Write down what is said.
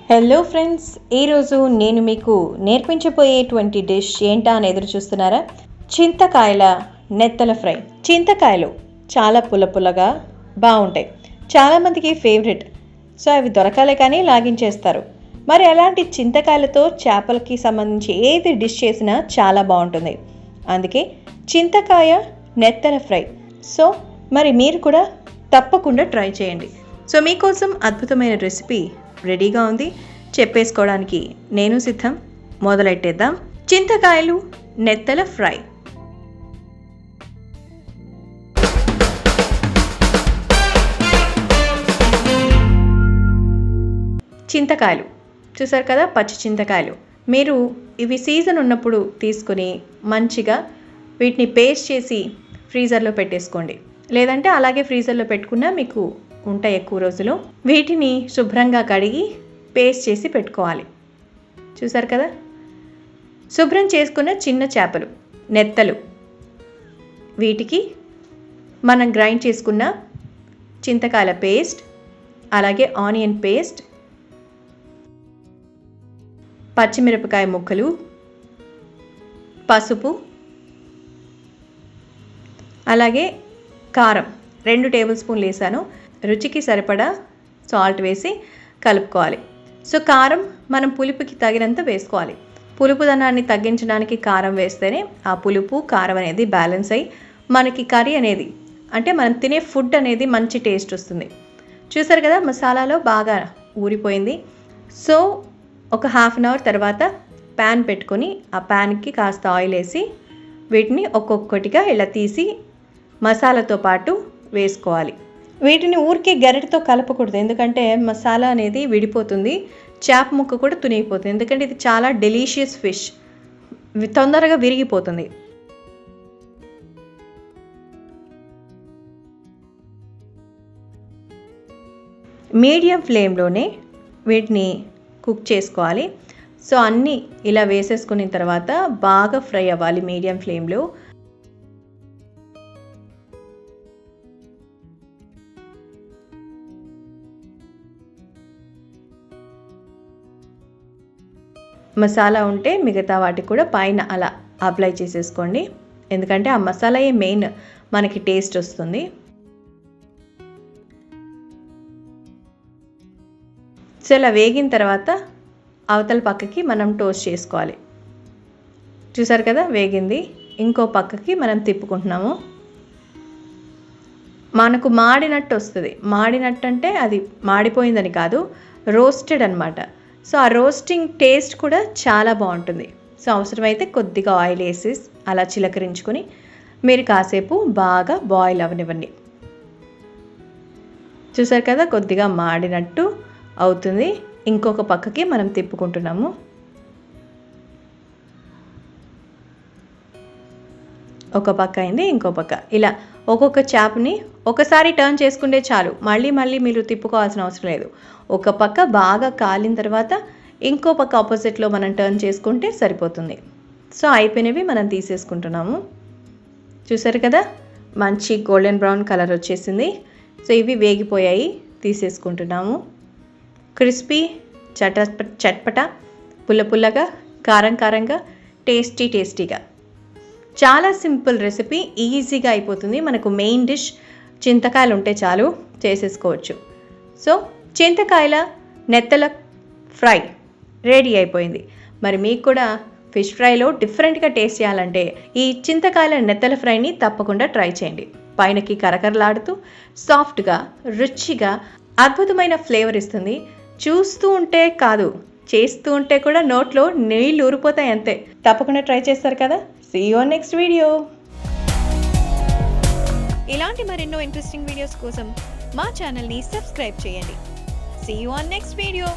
Hello friends, ఈరోజు నేను మీకు నేర్పించబోయేటువంటి డిష్ ఏంటా అని ఎదురు చూస్తున్నారా? చింతకాయల నెత్తల ఫ్రై. చింతకాయలు చాలా పుల్లగా బాగుంటాయి, చాలామందికి ఫేవరెట్. సో అవి దొరకాలే కానీ లాగించేస్తారు. మరి అలాంటి చింతకాయలతో చేపలకి సంబంధించి ఏది డిష్ చేసినా చాలా బాగుంటుంది. అందుకే చింతకాయ నెత్తల ఫ్రై. సో మరి మీరు కూడా తప్పకుండా ట్రై చేయండి. సో మీకోసం అద్భుతమైన రెసిపీ రెడీగా ఉంది, చెప్పేసుకోవడానికి నేను సిద్ధం. మొదలెట్టేద్దాం. చింతకాయలు నెత్తల ఫ్రై. చింతకాయలు చూసారు కదా, పచ్చి చింతకాయలు. మీరు ఇవి సీజన్ ఉన్నప్పుడు తీసుకుని మంచిగా వీటిని పేస్ట్ చేసి ఫ్రీజర్లో పెట్టేసుకోండి. లేదంటే అలాగే ఫ్రీజర్లో పెట్టుకున్నా మీకు ఉంటాయి ఎక్కువ రోజులు. వీటిని శుభ్రంగా కడిగి పేస్ట్ చేసి పెట్టుకోవాలి. చూసారు కదా, శుభ్రం చేసుకున్న చిన్న చేపలు నెత్తలు. వీటికి మనం గ్రైండ్ చేసుకున్న చింతకాయల పేస్ట్, అలాగే ఆనియన్ పేస్ట్, పచ్చిమిరపకాయ ముక్కలు, పసుపు, అలాగే కారం 2 టేబుల్ స్పూన్లు వేసాను. రుచికి సరిపడా సాల్ట్ వేసి కలుపుకోవాలి. సో కారం మనం పులుపుకి తగినంత వేసుకోవాలి. పులుపుదనాన్ని తగ్గించడానికి కారం వేస్తేనే ఆ పులుపు కారం అనేది బ్యాలెన్స్ అయ్యి మనకి కర్రీ అనేది, అంటే మనం తినే ఫుడ్ అనేది మంచి టేస్ట్ వస్తుంది. చూసారు కదా, మసాలాలో బాగా ఊరిపోయింది. సో ఒక హాఫ్ అన్ అవర్ తర్వాత ప్యాన్ పెట్టుకొని ఆ ప్యాన్కి కాస్త ఆయిల్ వేసి వీటిని ఒక్కొక్కటిగా ఇలా తీసి మసాలాతో పాటు వేసుకోవాలి. వీటిని ఊరికే గరిటతో కలపకూడదు, ఎందుకంటే మసాలా అనేది విడిపోతుంది, చేప ముక్క కూడా తునిగిపోతుంది. ఎందుకంటే ఇది చాలా డెలీషియస్ ఫిష్, తొందరగా విరిగిపోతుంది. మీడియం ఫ్లేమ్లోనే వీటిని కుక్ చేసుకోవాలి. సో అన్నీ ఇలా వేసేసుకున్న తర్వాత బాగా ఫ్రై అవ్వాలి మీడియం ఫ్లేమ్లో. మసాలా ఉంటే మిగతా వాటికి కూడా పైన అలా అప్లై చేసేసుకోండి, ఎందుకంటే ఆ మసాలాయే మెయిన్ మనకి టేస్ట్ వస్తుంది. సో ఇలా వేగిన తర్వాత అవతల పక్కకి మనం టోస్ట్ చేసుకోవాలి. చూసారు కదా, వేగింది. ఇంకో పక్కకి మనం తిప్పుకుంటున్నాము. మనకు మాడినట్టు వస్తుంది. మాడినట్టు అంటే అది మాడిపోయిందని కాదు, రోస్టెడ్ అనమాట. సో ఆ రోస్టింగ్ టేస్ట్ కూడా చాలా బాగుంటుంది. సో అవసరమైతే కొద్దిగా ఆయిల్ వేసి అలా చిలకరించుకొని మీరు కాసేపు బాగా బాయిల్ అవ్వనివ్వండి. చూసారు కదా, కొద్దిగా మాడినట్టు అవుతుంది. ఇంకొక పక్కకి మనం తిప్పుకుంటున్నాము. ఒక పక్క అయింది, ఇంకో పక్క. ఇలా ఒక్కొక్క చేపని ఒకసారి టర్న్ చేసుకుంటే చాలు, మళ్ళీ మీరు తిప్పుకోవాల్సిన అవసరం లేదు. ఒక పక్క బాగా కాలిన తర్వాత ఇంకో పక్క ఆపోజిట్లో మనం టర్న్ చేసుకుంటే సరిపోతుంది. సో అయిపోయినవి మనం తీసేసుకుంటున్నాము. చూసారు కదా, మంచి గోల్డెన్ బ్రౌన్ కలర్ వచ్చేసింది. సో ఇవి వేగిపోయాయి, తీసేసుకుంటున్నాము. క్రిస్పీ, చట్పట, పుల్లగా, కారంగా, టేస్టీగా. చాలా సింపుల్ రెసిపీ, ఈజీగా అయిపోతుంది. మనకు మెయిన్ డిష్ చింతకాయలు ఉంటే చాలు, చేసేసుకోవచ్చు. సో చింతకాయల నెత్తల ఫ్రై రెడీ అయిపోయింది. మరి మీకు కూడా ఫిష్ ఫ్రైలో డిఫరెంట్గా టేస్ట్ చేయాలంటే ఈ చింతకాయల నెత్తల ఫ్రైని తప్పకుండా ట్రై చేయండి. పైనకి కరకరలాడుతూ సాఫ్ట్గా, రుచిగా, అద్భుతమైన ఫ్లేవర్ ఇస్తుంది. చూస్తూ ఉంటే కాదు, చేస్తూ ఉంటే కూడా నోట్లో నీళ్ళు ఊరిపోతాయి అంతే. తప్పకుండా ట్రై చేస్తారు కదా. See you on next video. ఇలాంటి మరెన్నో ఇంట్రెస్టింగ్ వీడియోస్ కోసం మా ఛానల్ని సబ్స్క్రైబ్ చేయండి. See you on next video.